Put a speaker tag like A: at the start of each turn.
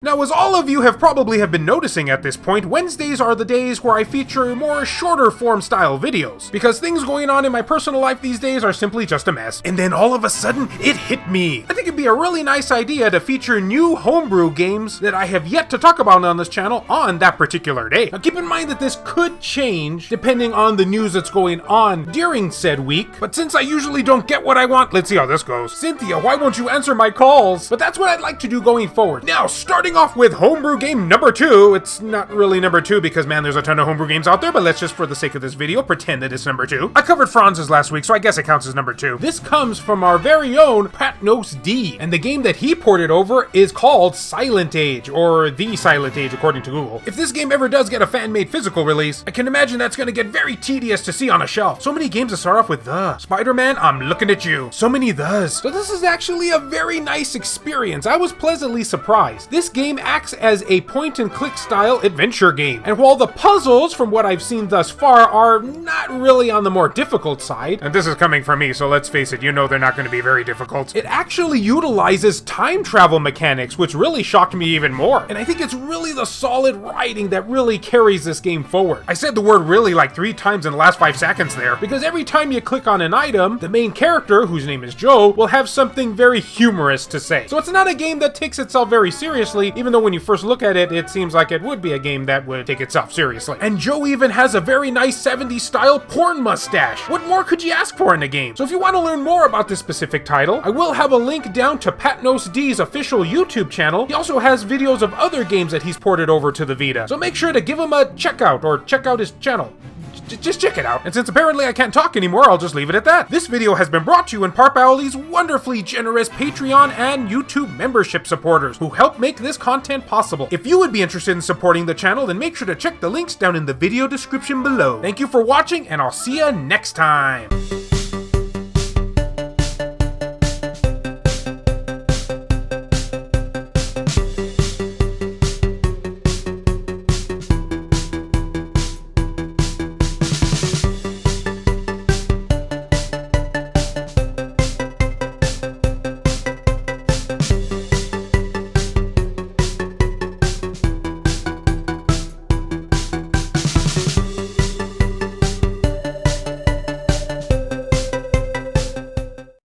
A: Now, as all of you have probably been noticing at this point, Wednesdays are the days where I feature more shorter form style videos, because things going on in my personal life these days are simply just a mess. And then all of a sudden, it hit me. I think it'd be a really nice idea to feature new homebrew games that I have yet to talk about on this channel on that particular day. Now keep in mind that this could change depending on the news that's going on during said week, but since I usually don't get what I want, let's see how this goes. Cynthia, why won't you answer my calls? But that's what I'd like to do going forward. Now, starting off with homebrew game number 2. It's not really number 2 because, man, there's a ton of homebrew games out there, but let's just, for the sake of this video, pretend that it's number 2. I covered Franz's last week, so I guess it counts as number 2. This comes from our very own PatnosD, and the game that he ported over is called Silent Age, or The Silent Age according to Google. If this game ever does get a fan-made physical release, I can imagine that's gonna get very tedious to see on a shelf. So many games that start off with the. Spider-Man, I'm looking at you. So many thes. So this is actually a very nice experience. I was pleasantly surprised. This game acts as a point-and-click style adventure game, and while the puzzles, from what I've seen thus far, are not really on the more difficult side, and this is coming from me, so let's face it, you know they're not going to be very difficult, it actually utilizes time travel mechanics, which really shocked me even more, and I think it's really the solid writing that really carries this game forward. I said the word really like 3 times in the last 5 seconds there, because every time you click on an item, the main character, whose name is Joe, will have something very humorous to say. So it's not a game that takes itself very seriously, even though when you first look at it, it seems like it would be a game that would take itself seriously. And Joe even has a very nice 70s style porn mustache. What more could you ask for in a game? So if you want to learn more about this specific title, I will have a link down to PatnosD's official YouTube channel. He also has videos of other games that he's ported over to the Vita. So make sure to give him a check out, or check out his channel. Just check it out. And since apparently I can't talk anymore, I'll just leave it at that. This video has been brought to you in part by all these wonderfully generous Patreon and YouTube membership supporters who help make this content possible. If you would be interested in supporting the channel, then make sure to check the links down in the video description below. Thank you for watching, and I'll see you next time.